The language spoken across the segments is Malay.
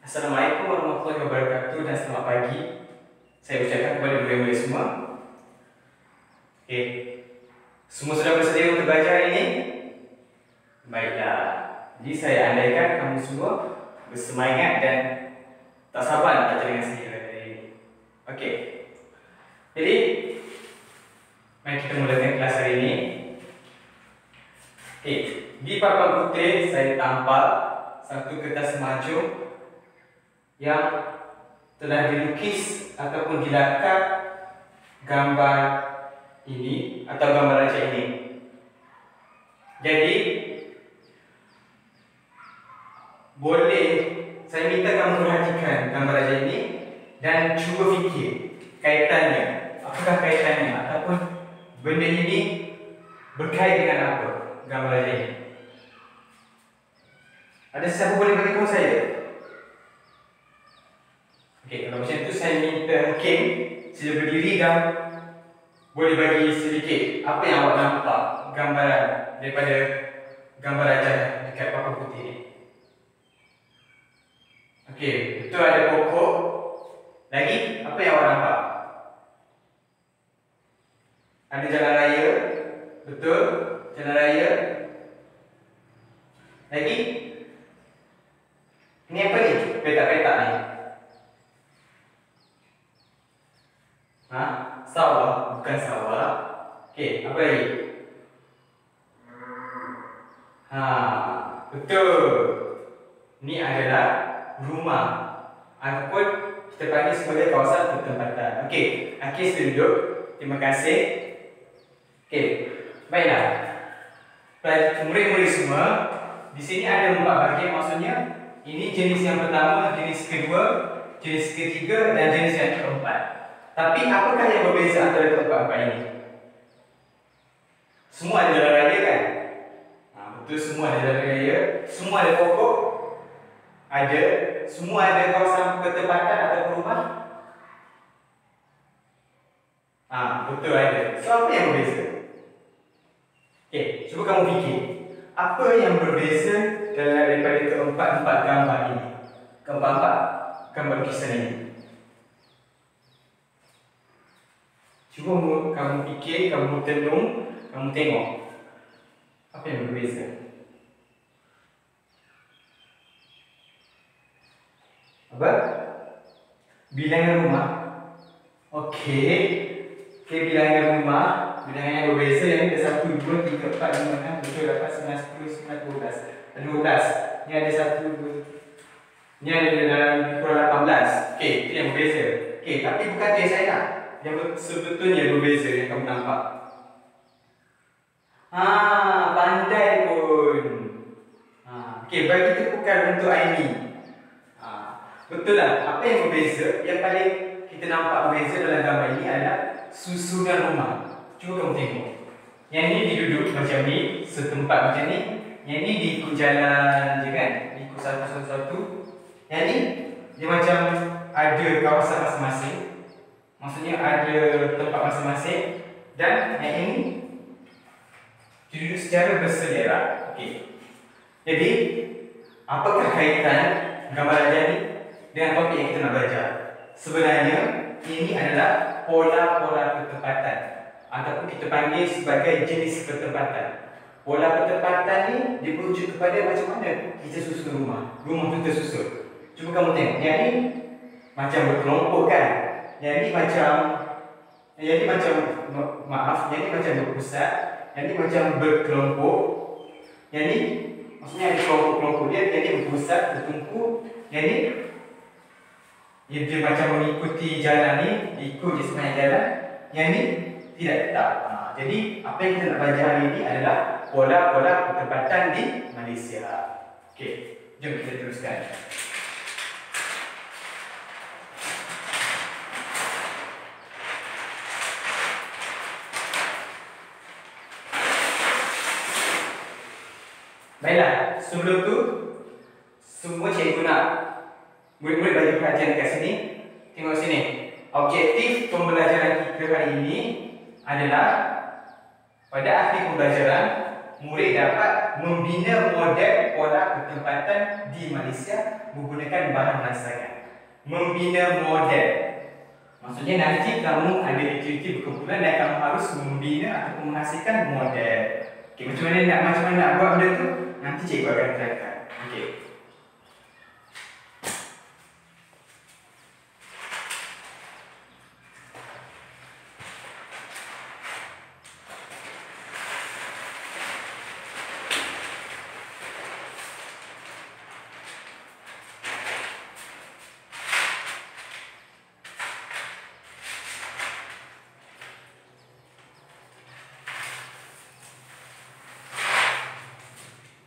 Assalamualaikum warahmatullahi wabarakatuh dan selamat pagi. Saya ucapkan kepada murid-murid semua. Semua sudah bersedia untuk belajar hari ini? Baiklah. Jadi saya andaikan kamu semua bersemangat dan tak sabar nak belajar dengan saya hari ini. Okey. Jadi mari kita mulakan kelas hari ini. Di papan putih saya tampal satu kertas maju yang telah dilukis ataupun dilakar gambar ini atau gambar raja ini. Jadi boleh saya minta kamu perhatikan gambar raja ini dan cuba fikir kaitannya. Apakah kaitannya ataupun benda ini berkait dengan apa gambar raja ini? Ada siapa boleh bagi tahu saya? Okey, kalau macam tu saya minta Hakim sila berdiri dan boleh bagi sedikit apa yang awak nampak gambaran daripada gambar raja dekat papan putih ni. Okey, betul ada pokok. Lagi, apa yang awak nampak? Ada jalan raya. Betul, jalan raya. Lagi? Ini apa ni? Petak-petak ni. Sawah, bukan sawah. Okey, apa lagi? Betul. Ini adalah rumah ataupun kita panggil sebagai kawasan pertempatan. Okey, Hakim sila duduk. Terima kasih. Okey, baiklah. Murid-murid semua, di sini ada 4 bahagian, maksudnya ini jenis yang pertama, jenis kedua, jenis ketiga dan jenis yang keempat. Tapi apakah yang berbeza antara keempat-empat ini? Semua ada jalan raya kan? Betul, semua ada jalan raya. Semua ada pokok. Ada. Semua ada kawasan pertempatan atau rumah. Betul ada. So apa yang berbeza? Okey, cuba kamu fikir. Apa yang berbeza daripada keempat-empat gambar ini? Keempat-empat gambar lukisan ini. Cuba kamu fikir, kamu tenung, kamu tengok. Apa yang berbeza? Apa? Bilangan rumah. Okey. Bilangan rumah. Bilangan yang berbeza yang ada 1, 2, 3, 4, 5, 6, 7, 8, 9, 10, 11, 12. Ada 12. Ni ada 1, 2. Ni ada dalam kurang 18. Okey, itu yang berbeza. Okey, tapi bukan dia saya nak. Yang sebetulnya berbeza yang kamu nampak. Pandai pun. Okey, bagi tepukan untuk Aini. Betul lah. Apa yang berbeza? Yang paling kita nampak berbeza dalam gambar ini adalah susunan rumah. Cuba kamu tengok. Yang ni diduduk macam ni, setempat macam ni. Yang ni diikut jalan je kan? Diikut satu-satu. Yang ni dia macam ada kawasan masing-masing. Maksudnya ada tempat masing-masing. Dan yang ini duduk secara bersederak. Okey. Jadi, apakah kaitan gambar raja ni dengan topik yang kita nak belajar? Sebenarnya, ini adalah pola-pola pertempatan ataupun kita panggil sebagai jenis pertempatan. Pola pertempatan ni dia merujuk kepada macam mana kita susun rumah. Rumah tu tersusun. Cuba kamu tengok. Yang ni macam berkelompok kan? Yang ni macam berpusat. Yang ni macam berkelompok. Yang ni maksudnya ada kelompok-kelompok dia. Yang ni berpusat, bertumpu. Yang ni dia macam mengikuti jalan ni, ikut je sepanjang jalan. Yang ni tidak tetap. Jadi apa yang kita nak belajar hari ini adalah pola-pola pertempatan di Malaysia. Okey, jom kita teruskan. Baiklah, sebelum tu semua cikgu nak murid-murid bagi perhatian kat sini. Tengok sini. Objektif pembelajaran kita hari ini adalah pada akhir pembelajaran murid dapat membina model pola pertempatan di Malaysia menggunakan bahan rancangan. Membina model maksudnya nanti kamu ada aktiviti berkumpulan dan kamu harus membina ataupun menghasilkan model. Okey, macam mana nak buat benda tu? Nanti cikgu akan terangkan. Okey.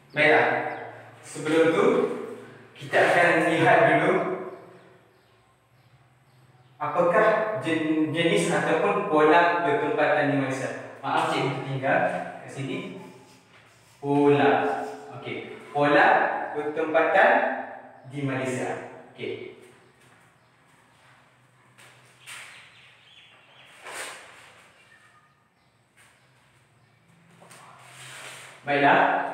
Baiklah, sebelum tu kita akan lihat dulu apakah jenis ataupun pola pertempatan di Malaysia. Maaf cikgu tertinggal kat sini. Pola. Okey, pola pertempatan di Malaysia. Okey. Baiklah.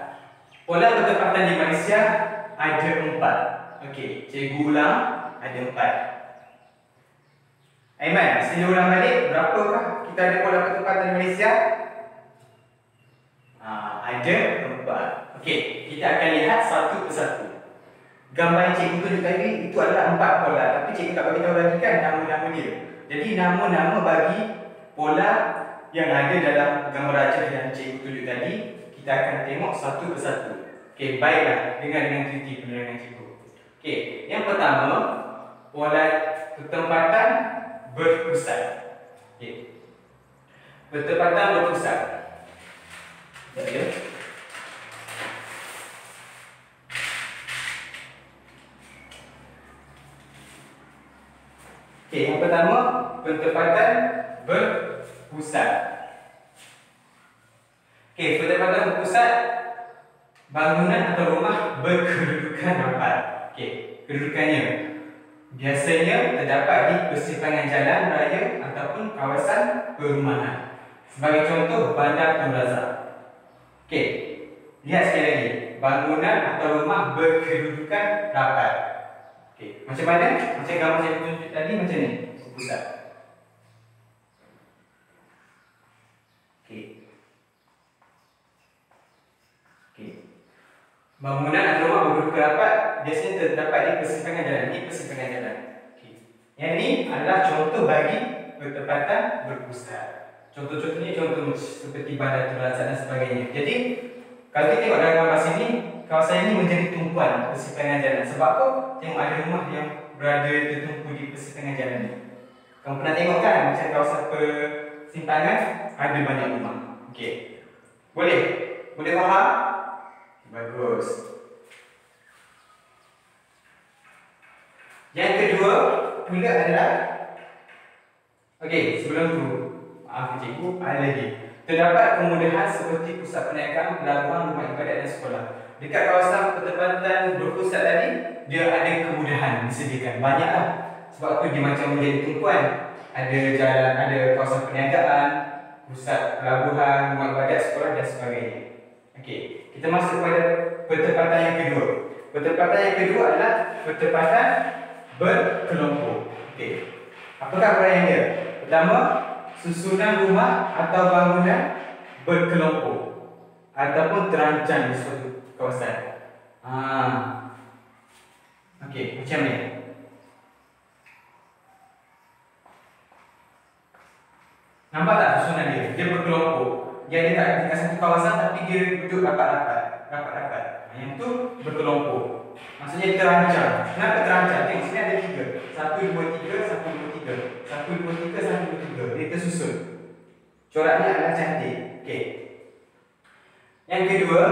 Pola pertempatan di Malaysia ada 4. Okey, cikgu ulang, ada 4. Aiman, sila ulang balik. Berapakah kita ada pola pertempatan di Malaysia? Ada 4. Okey, kita akan lihat satu persatu. Gambar yang cikgu tunjuk tadi itu adalah 4 pola, tapi cikgu tak bagi tahu lagi kan nama-nama dia. Jadi nama-nama bagi pola yang ada dalam gambar rajah yang cikgu tunjuk tadi, kita akan tengok satu persatu. Okey, baiklah, dengar dengan teliti penerangan cikgu. Okey, yang pertama, pola pertempatan berpusat. Okey. Pertempatan berpusat. Ya. Okey, yang pertama, pertempatan berpusat. Okey, pertempatan berpusat, bangunan atau rumah berkedudukan rapat. Okey, kedudukannya biasanya terdapat di persimpangan jalan raya ataupun kawasan perumahan. Sebagai contoh, Bandar Tun Razak. Okey, lihat sekali lagi. Bangunan atau rumah berkedudukan rapat. Okey, macam mana? Macam gambar saya tunjuk tadi, macam ni. Pusat. Okey. Okey. Bangunan atau rumah berkedudukan rapat biasanya terdapat di persimpangan jalan. Okay. Yang ini adalah contoh bagi pertempatan berpusat. Contoh-contohnya contoh seperti Bandar Tun Razak dan sebagainya. Jadi kalau kita tengok dalam gambar sini, kawasan ini menjadi tumpuan persimpangan jalan. Sebab apa? Tengok ada rumah yang berada tertumpu di persimpangan jalan ini. Kamu pernah tengok kan macam kawasan persimpangan ada banyak rumah. Okey. Boleh? Boleh faham? Bagus. Yang kedua pula adalah, okey, sebelum tu maaf cikgu, ada lagi. Terdapat kemudahan seperti pusat perniagaan, pelabuhan, rumah ibadat dan sekolah. Dekat kawasan pertempatan berpusat tadi, dia ada kemudahan disediakan. Banyaklah. Sebab tu dia macam menjadi tumpuan. Ada jalan, ada kawasan perniagaan, pusat pelabuhan, rumah ibadat, sekolah dan sebagainya. Okey, kita masuk pada pertempatan yang kedua. Pertempatan yang kedua adalah pertempatan berkelompok. Okey. Apakah uraian dia? Pertama, susunan rumah atau bangunan berkelompok ataupun terancang di suatu kawasan. Okey, macam ni. Nampak tak susunan dia? Dia berkelompok. Dia ada dekat satu kawasan tapi dia duduk rapat-rapat. Yang tu berkelompok. Maksudnya terancang. Kenapa terancang? Tengok sini ada 3. 1, 2, 3, 1, 2, 3. 1, 2, 3, 1, 2, 3. Dia tersusun. Coraknya adalah cantik. Okey. Yang kedua,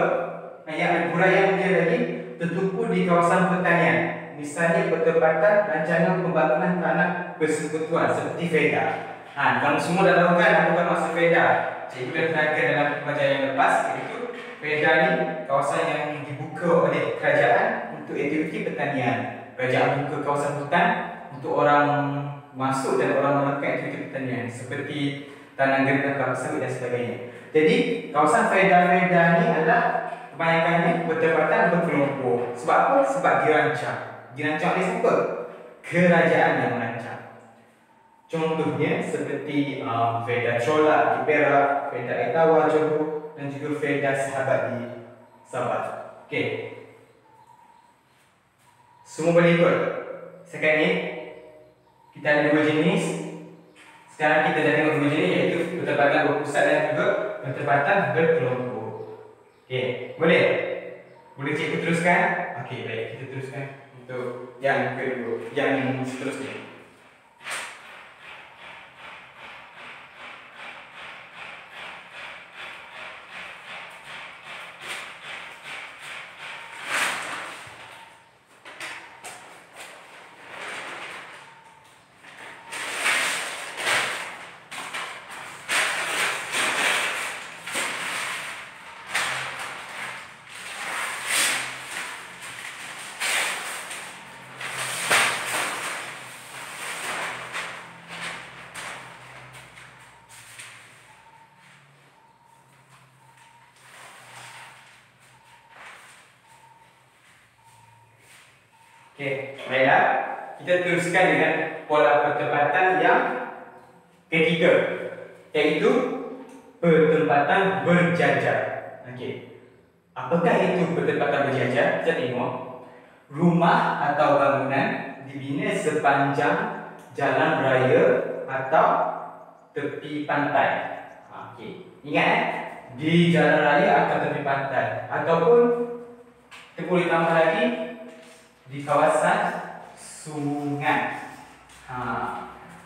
yang uraian dia lagi tertumpu di kawasan pertanian. Misalnya pertempatan rancangan pembangunan tanah persekutuan seperti FEDA. Kamu semua dah tahu kan apa maksud FEDA? Cikgu dah terangkan dalam pembelajaran yang lepas, iaitu FEDA ni kawasan yang dibuka oleh kerajaan untuk aktiviti pertanian. Kerajaan buka kawasan hutan untuk orang masuk dan orang melakukan aktiviti pertanian seperti tanam gertak, kelapa sawit dan sebagainya. Jadi kawasan faedah-faedah ni adalah kebanyakannya bertempatan berkelompok. Sebab apa? Sebab dirancang. Dirancang oleh siapa? Kerajaan yang merancang. Contohnya seperti faedah Cholak di Perak, faedah Etawa Johor dan juga faedah Sahabat di Sabah. Okey. Semua boleh ikut. Sekarang ni kita ada dua jenis. Sekarang kita dah tengok dua jenis, iaitu bertempatan berpusat dan juga bertempatan berkelompok. Okey, boleh? Boleh cikgu teruskan? Okey, baik, kita teruskan untuk yang kedua, yang seterusnya. Okey, baiklah. Kita teruskan dengan pola pertempatan yang ketiga, iaitu pertempatan berjajar. Okey. Apakah itu pertempatan berjajar? Kita tengok. Rumah atau bangunan dibina sepanjang jalan raya atau tepi pantai. Okey. Ingat di jalan raya atau tepi pantai, ataupun kita boleh tambah lagi di kawasan sungai.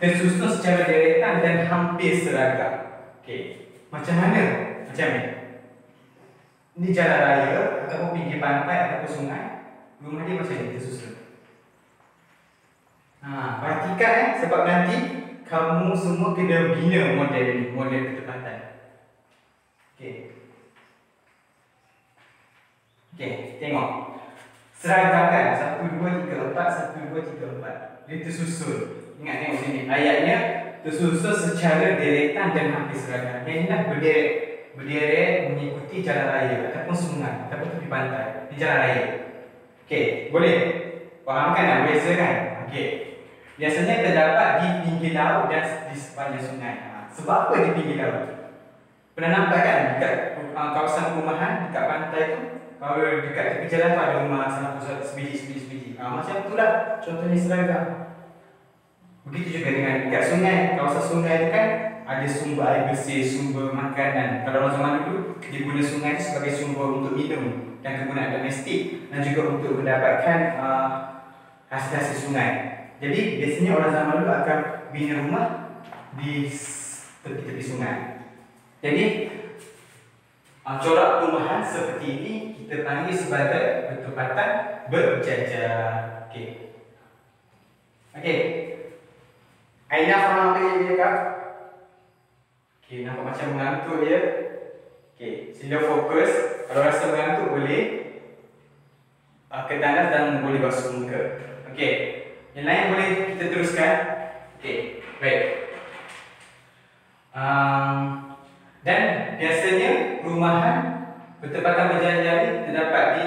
Tersusun secara deretan dan hampir seragam. Okey. Macam mana? Macam ni. Ini jalan raya ataupun pinggir pantai ataupun sungai. Rumah dia macam ni tersusun. Perhatikan sebab nanti kamu semua kena bina model ni, model pertempatan. Okey. Okey, tengok. Seragam kan? 1, 2, 3, 4, 1, 2, 3, 4. Dia tersusun. Ingat tengok sini. Ayatnya tersusun secara deretan dan hampir seragam. Yang ini berderet. Berderet mengikuti jalan raya ataupun sungai ataupun tepi pantai. Di jalan raya. Okey, boleh? Fahamkan tak beza kan? Okey. Biasanya terdapat di pinggir laut dan di sepanjang sungai. Sebab apa di pinggir laut? Pernah nampak kan dekat kawasan perumahan dekat pantai tu? Kalau dekat tepi jalan tu ada rumah sana pusat sebiji. Macam itulah contohnya seragam. Begitu juga dengan dekat sungai. Kawasan sungai tu kan ada sumber air bersih, sumber makanan. Kalau orang zaman dulu dia guna sungai itu sebagai sumber untuk minum dan kegunaan domestik dan juga untuk mendapatkan hasil-hasil sungai. Jadi biasanya orang zaman dulu akan bina rumah di tepi-tepi sungai. Jadi corak perumahan seperti ini kita panggil sebagai pertempatan berjajar. Okey. Okey. Aina faham apa yang dia cakap? Okey, nampak macam mengantuk je. Okey, sila fokus. Kalau rasa mengantuk boleh ke tandas dan boleh basuh muka. Okey. Yang lain boleh kita teruskan. Okey, baik. Dan biasanya perumahan pertempatan berjajar ini terdapat di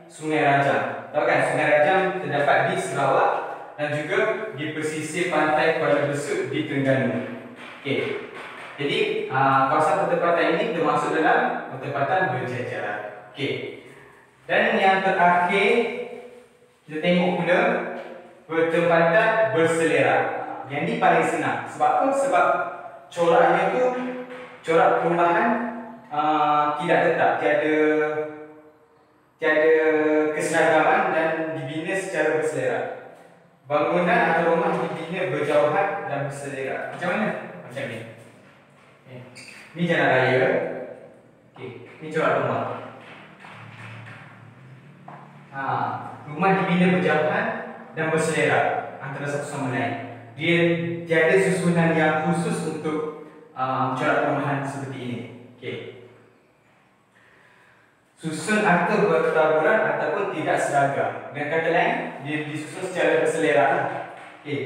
Sungai Rajang. Tahu kan Sungai Rajang terdapat di Sarawak dan juga di pesisir pantai Kuala Besut di Terengganu. Okey. Jadi kawasan pertempatan ini termasuk dalam pertempatan berjajar. Okey. Dan yang terakhir kita tengok pula pertempatan berselera. Yang ini paling senang. Sebab apa? Sebab coraknya tu corak perumahan tidak tetap, tiada keseragaman dan dibina secara berselera. Bangunan atau rumah dibina berjauhan dan berselera. Macam mana? Macam ni. Ini jalan raya. Okey, ini corak rumah. Rumah dibina berjauhan dan berselera antara satu sama lain. Dia tiada susunan yang khusus untuk corak perumahan seperti ini. Okey. Susun akta bertaburan ataupun tidak seragam. Dengan kata lain, dia disusun secara berselera. Okey.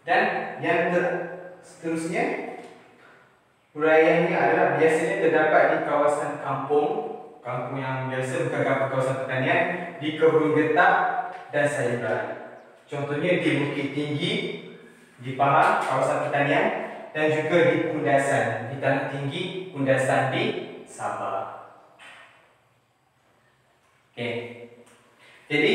Dan yang seterusnya Huraiannya adalah biasanya terdapat di kawasan kampung, kampung yang biasa bukan kawasan pertanian, di kebun getah dan sayuran. Contohnya di Bukit Tinggi, di Pahang, kawasan pertanian, dan juga di Kundasan, di Tanah Tinggi, Kundasan di Sabah. Okey. Jadi,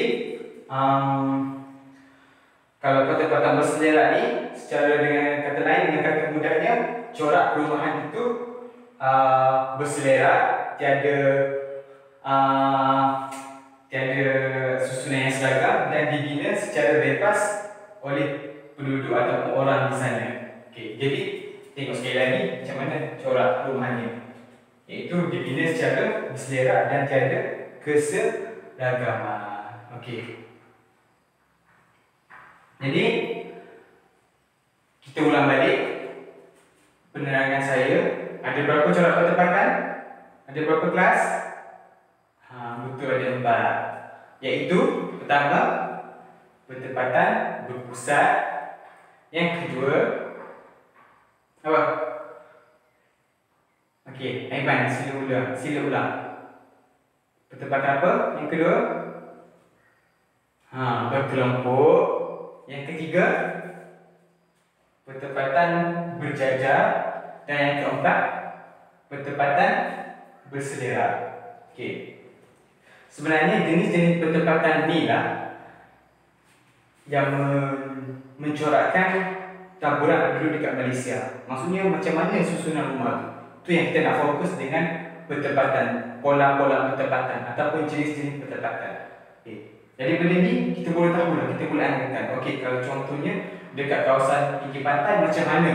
kalau pertempatan berselera ni, secara dengan kata lain, dengan kata mudahnya, corak perumahan itu berselera, tiada susunan yang seragam dan dibina secara bebas oleh penduduk ataupun orang di sana. Okey, jadi tengok sekali lagi macam mana corak perumahannya, iaitu dibina secara berselera dan tiada keseragaman. Okey. Jadi kita ulang balik penerangan saya. Ada berapa corak pertempatan? Ada berapa kelas? Betul, ada 4. Iaitu pertama, pertempatan berpusat. Yang kedua, apa? Okey, Aiman, sila ulang. Pertempatan apa? Yang kedua? Berkelompok. Yang ketiga, pertempatan berjajar. Dan yang keempat, pertempatan berselera. Okey. Sebenarnya jenis-jenis pertempatan ni lah yang mencorakkan taburan penduduk dekat Malaysia. Maksudnya macam mana susunan rumah tu. Tu yang kita nak fokus dengan pertempatan, pola-pola pertempatan ataupun jenis-jenis pertempatan. Okey. Jadi benda ni kita boleh tahu lah, kita boleh anggapkan. Okey, kalau contohnya dekat kawasan pinggir pantai macam mana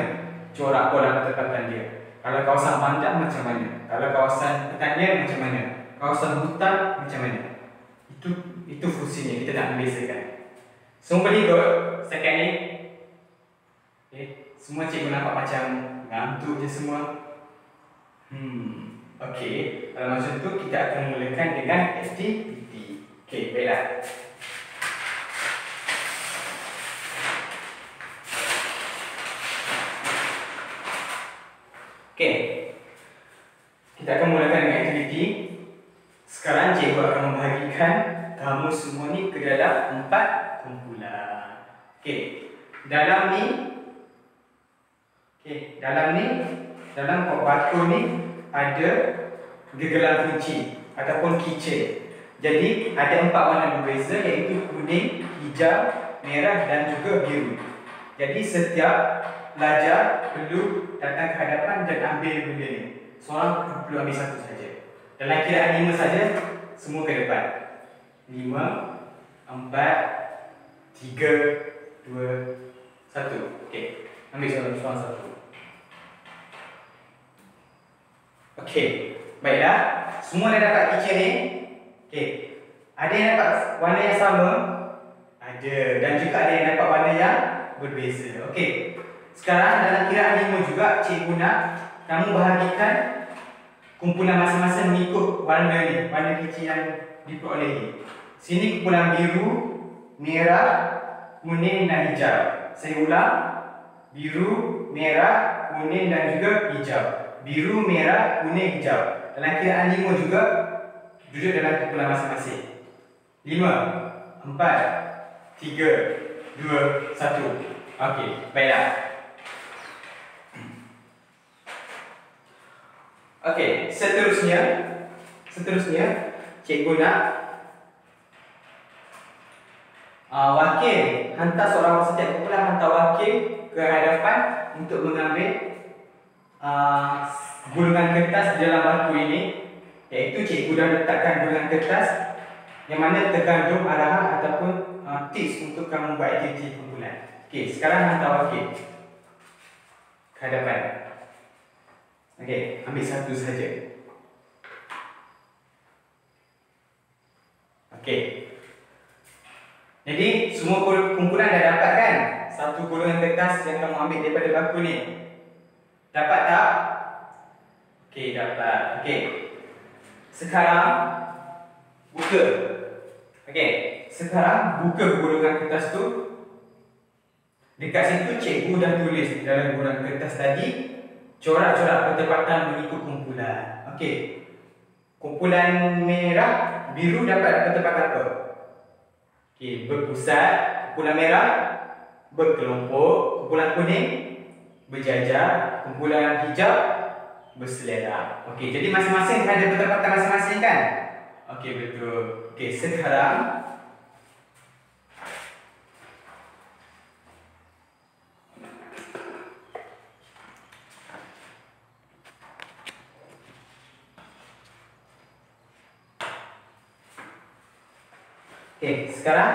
corak pola pertempatan dia. Kalau kawasan bandar macam mana? Kalau kawasan pertanian macam mana? Kawasan hutan macam mana? Itu fungsinya, kita nak membezakan. Semua boleh ikut setakat ni? Okay. Semua cikgu nampak macam ngantuk je semua. Okey, kalau macam tu kita akan mulakan dengan aktiviti. Okey, baiklah. Okey. Kita akan mulakan dengan aktiviti. Sekarang cikgu akan membahagikan kamu semua ni ke dalam 4 kumpulan. Okey. Dalam dalam batu ni ada gegelan kunci ataupun keychain. Jadi ada 4 warna berbeza, iaitu kuning, hijau, merah dan juga biru. Jadi setiap pelajar perlu datang ke hadapan dan ambil benda ni. Seorang perlu ambil satu saja. Dalam kiraan 5 saja, semua ke depan. 5, 4, 3, 2, 1. Okey, ambil seorang satu. Okey, baiklah. Semua dah dapat keychain ni. Okey. Ada yang dapat warna yang sama? Ada. Dan juga ada yang dapat warna yang berbeza. Okey. Sekarang dalam kiraan 5 juga, cikgu nak kamu bahagikan kumpulan masing-masing mengikut warna ni, warna keychain yang diperolehi. Sini kumpulan biru, merah, kuning dan hijau. Saya ulang. Biru, merah, kuning dan juga hijau. Biru, merah, kuning, hijau. Dalam kiraan 5 juga duduk dalam kumpulan masing-masing. 5, 4, 3, 2, 1. Okey, baiklah. Okey, seterusnya cikgu nak wakil, hantar seorang setiap kumpulan hantar wakil ke hadapan untuk mengambil gulungan kertas di dalam bangku ini, iaitu cikgu dah letakkan gulungan kertas yang mana terkandung arahan ataupun tips untuk kamu buat aktiviti kumpulan. Okey, sekarang hantar wakil ke hadapan. Okey, ambil satu saja. Okey. Jadi semua kumpulan dah dapat kan satu gulungan kertas yang kamu ambil daripada bangku ni. Dapat tak? Okey, dapat. Okey. Sekarang buka. Okey, sekarang buka gulungan kertas tu. Dekat situ cikgu dah tulis dalam gulungan kertas tadi corak-corak bertepatan mengikut kumpulan. Okey. Kumpulan merah, biru dapat bertepatan apa? Okey, berpusat. Kumpulan merah berkelompok. Kumpulan kuning berjajar. Kumpulan hijau berselera. Okey, jadi masing-masing ada bertepatan masing-masing kan? Okey, betul. Okey, sekarang sekarang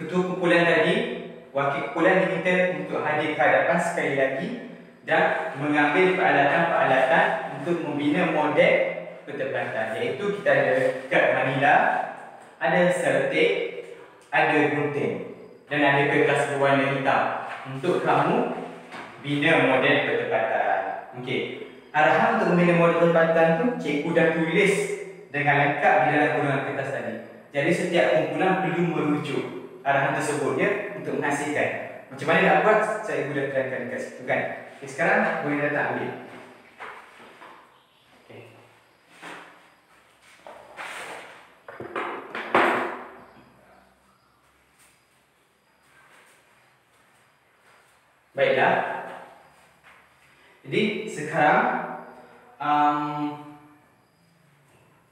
ketua kumpulan tadi, wakil kumpulan diminta untuk hadir ke hadapan sekali lagi dan mengambil peralatan-peralatan untuk membina model bertepatan, iaitu kita ada kad manila, ada selotip, ada gunting dan ada kertas berwarna hitam untuk kamu bina model bertepatan. Okey. Arahan untuk membina model bertepatan tu cikgu dah tulis dengan lengkap di dalam gulungan kertas tadi. Jadi setiap kumpulan perlu merujuk arahan tersebut ya untuk menghasilkan. Macam mana nak buat? Saya sudah terangkan kat situ kan. Okay, sekarang boleh datang ambil. Okay. Baiklah. Jadi sekarang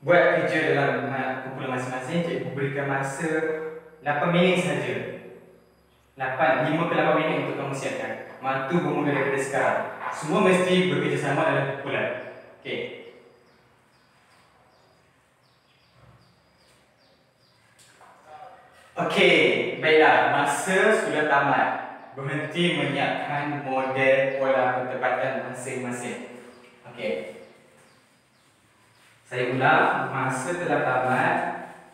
buat kerja dalam kumpulan masing-masing, cikgu berikan masa 8 minit saja. 5 ke 8 minit untuk kamu siapkan. Waktu bermula daripada sekarang. Semua mesti bekerjasama dalam kumpulan. Okey. Okey, baiklah. Masa sudah tamat. Berhenti menyiapkan model pola bertepatan masing-masing. Okey. Saya ulang, masa telah tamat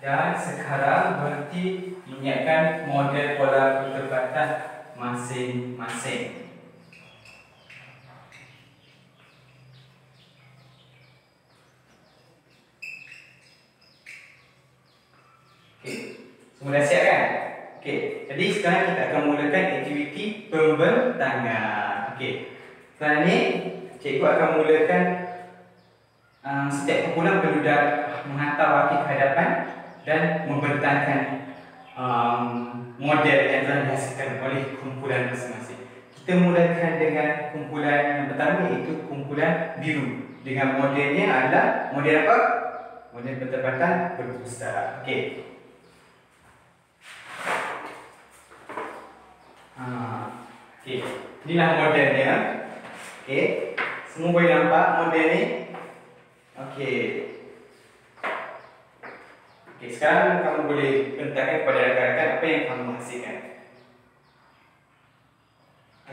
dan sekarang berhenti menyiapkan model pola bertepatan masing-masing. Okey, semua dah siap kan? Okey, jadi sekarang kita akan mulakan aktiviti pembentangan. Okey, sekarang ni cikgu akan mulakan. Setiap kumpulan perlu menghantar wakil ke hadapan dan membentangkan model yang telah dihasilkan oleh kumpulan masing-masing. Kita mulakan dengan kumpulan yang pertama, iaitu kumpulan biru. Dengan modelnya adalah model apa? Model bertepatan berpusat. Okey. Okey. Inilah modelnya. Okey. Semua boleh nampak model ni? Okey. Okey, sekarang kamu boleh bentangkan kepada rakan-rakan apa yang kamu hasilkan.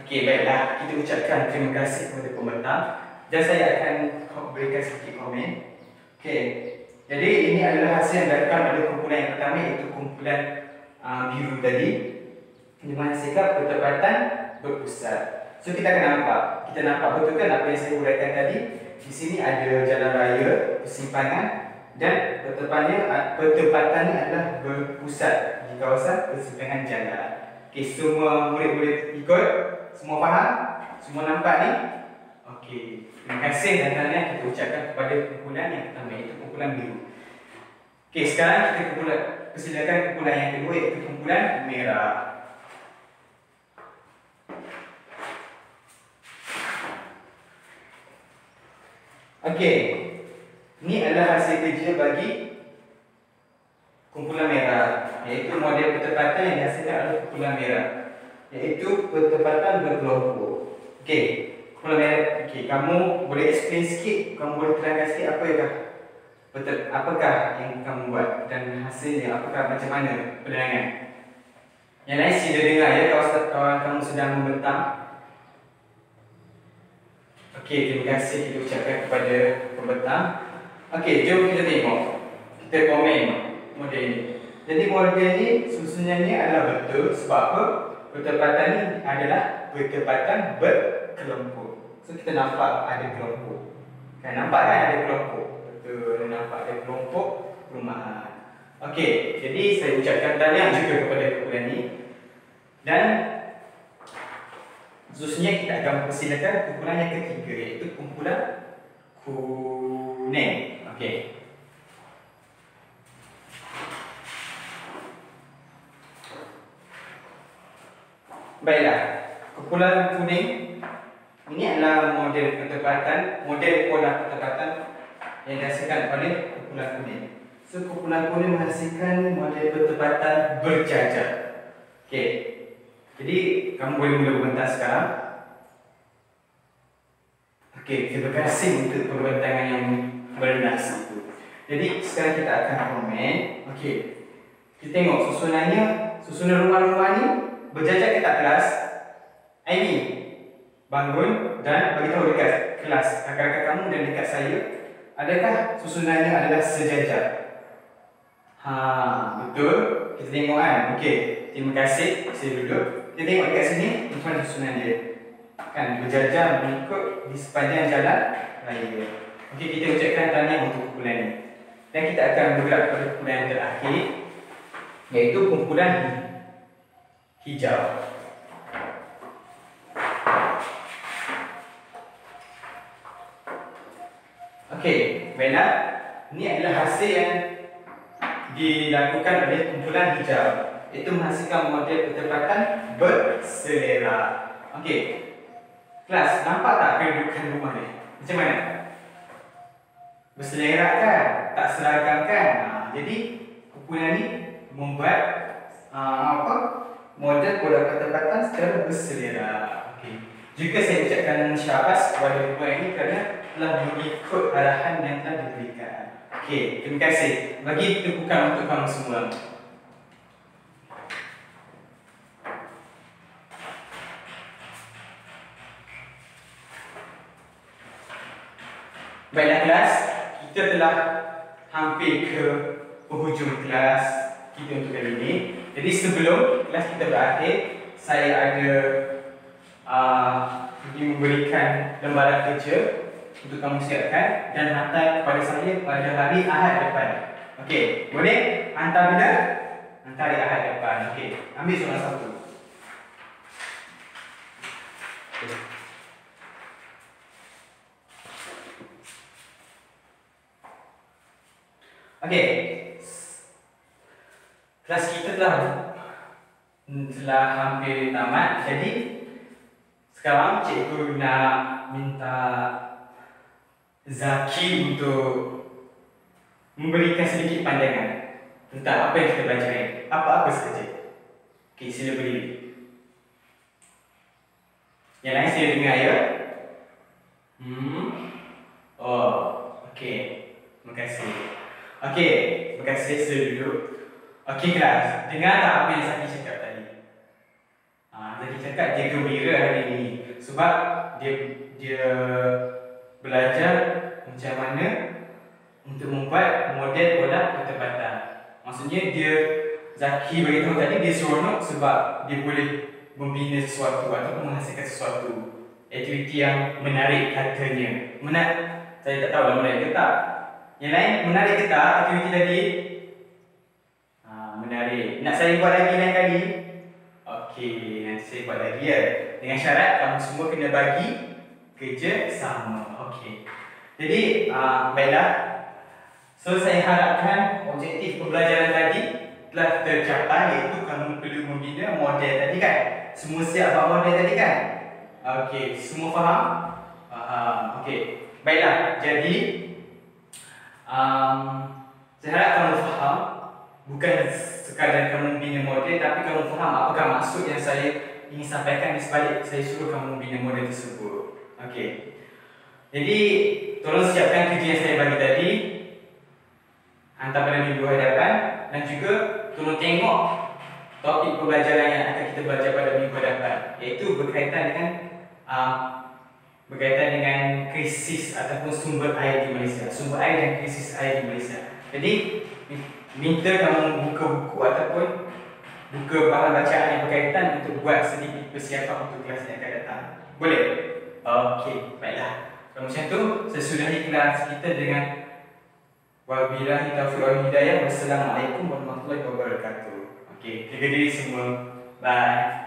Okey, baiklah. Kita ucapkan terima kasih kepada pembentang dan saya akan berikan sedikit komen. Okey. Jadi ini adalah hasil yang didapatkan oleh kumpulan yang pertama, iaitu kumpulan biru tadi, yang menghasilkan bertepatan berpusat. So kita akan nampak. Kita nampak betul kan apa yang saya uraikan tadi? Di sini ada jalan raya, persimpangan dan bertepatannya adalah berpusat di kawasan persimpangan jalan. Okey, semua murid-murid ikut? Semua faham? Semua nampak ni? Okey, terima kasih dan tahniah kita ucapkan kepada kumpulan yang pertama, iaitu kumpulan biru. Okey, sekarang kita persilakan kumpulan yang kedua, iaitu kumpulan merah. Okey, ini adalah hasil kerja bagi kumpulan merah, iaitu model bertepatan yang dihasilkan oleh kumpulan merah, iaitu bertepatan berkelompok. Okey, kumpulan merah. Okey, kamu boleh explain sikit, kamu boleh terangkan sikit apakah yang kamu buat dan hasilnya, apakah macam mana penerangan. Yang lain sila dengar ya, kawan kamu sedang membentang. Okey, terima kasih kita ucapkan kepada pembentang. Okey, jom kita tengok. Kita komen model ini. Jadi model ini sebenarnya adalah betul. Sebab apa? Bertepatan ini adalah bertepatan berkelompok. So kita nampak ada kelompok. Kan nampak kan ada kelompok. Betul, nampak ada kelompok perumahan. Okey, jadi saya ucapkan tahniah juga kepada kumpulan ini. Dan Khususnya kita akan persilakan kumpulan yang ketiga, iaitu kumpulan kuning. Okey. Baiklah, kumpulan kuning ini adalah model pertempatan, model pola pertempatan yang dihasilkan oleh kumpulan kuning. So, kumpulan kuning menghasilkan model pertempatan berjajar. Okey. Jadi, kamu boleh mula membentang sekarang. Okey, terima kasih untuk pembentangan yang bernas itu. Jadi, sekarang kita akan komen. Okey. Kita tengok susunan rumah-rumah ni berjajar ke tak kelas? Amy, bangun dan beritahu dekat kelas, kakak-kakak kamu dan dekat saya, adakah susunannya adalah sejajar? Betul. Kita tengok kan? Okey, terima kasih. Saya duduk. Kita tengok dekat sini, macam mana susunan dia. Kan, berjajar mengikut di sepanjang jalan raya. Okey, kita ucapkan tahniah untuk kumpulan ini. Dan kita akan bergerak pada kumpulan yang terakhir, iaitu kumpulan hijau. Okey, baiklah. Ini adalah hasil yang dilakukan oleh kumpulan hijau, iaitu menghasilkan model pertempatan berselera. Okey, kelas, nampak tak kedudukan rumah ni? Macam mana? Berselera kan? Tak seragam kan? Jadi kumpulan ni membuat model pola pertempatan secara berselera. Okey. Juga saya ucapkan syabas kepada kumpulan ini kerana telah mengikut arahan yang telah diberikan. Okey, terima kasih. Bagi tepukan untuk kamu semua. Baiklah kelas, kita telah hampir ke penghujung kelas kita untuk kali ini. Jadi sebelum kelas kita berakhir, saya ada ingin memberikan lembaran kerja untuk kamu siapkan dan hantar kepada saya pada hari Ahad depan. Okey, boleh? Hantar bila? Hantar hari Ahad depan. Okey, ambil soalan satu. Okey, kelas kita telah hampir tamat. Jadi sekarang cikgu nak minta Zaki untuk memberikan sedikit pandangan tentang apa yang kita pelajari. Apa-apa sahaja. Okey, sila berdiri. Yang lain saya dengar ya. Oh, okey. Terima kasih. Okey, terima kasih. Sila duduk. Okey kelas, dengar tak apa yang Zaki cakap tadi? Zaki cakap dia gembira hari ini sebab dia belajar macam mana untuk membuat model pola pertempatan. Maksudnya Zaki beritahu tadi dia seronok sebab dia boleh membina sesuatu ataupun menghasilkan sesuatu aktiviti yang menarik katanya. Saya tak tahu lah menarik ke tak. Yang lain menarik ke tak aktiviti tadi? Menarik. Nak saya buat lagi lain kali? Okey, nanti saya buat lagi ya. Dengan syarat kamu semua kena bagi kerja sama. Okey. Jadi, baiklah. So, saya harapkan objektif pembelajaran tadi telah tercapai, iaitu kamu perlu membina model tadi kan? Semua siap buat model tadi kan? Okey, semua faham? Faham. Okey. Baiklah. Jadi, saya harap kamu faham. Bukan sekadar kamu membina model, tapi kamu faham apakah maksud yang saya ingin sampaikan di sebalik saya suruh kamu membina model tersebut. Okey. Jadi, tolong siapkan kerja yang saya bagi tadi, hantar pada minggu hadapan, dan juga tolong tengok topik pembelajaran yang akan kita belajar pada minggu hadapan, iaitu berkaitan dengan krisis ataupun sumber air di Malaysia, sumber air dan krisis air di Malaysia. Jadi, minta kamu buka buku ataupun buka bahan bacaan yang berkaitan untuk buat sedikit persiapan untuk kelas yang akan datang. Boleh? Okey, baiklah. Kalau macam tu, saya sudahi kelas kita dengan wabillahi taufiq wal hidayah. Wassalamualaikum warahmatullahi wabarakatuh. Okey, jaga diri semua. Bye.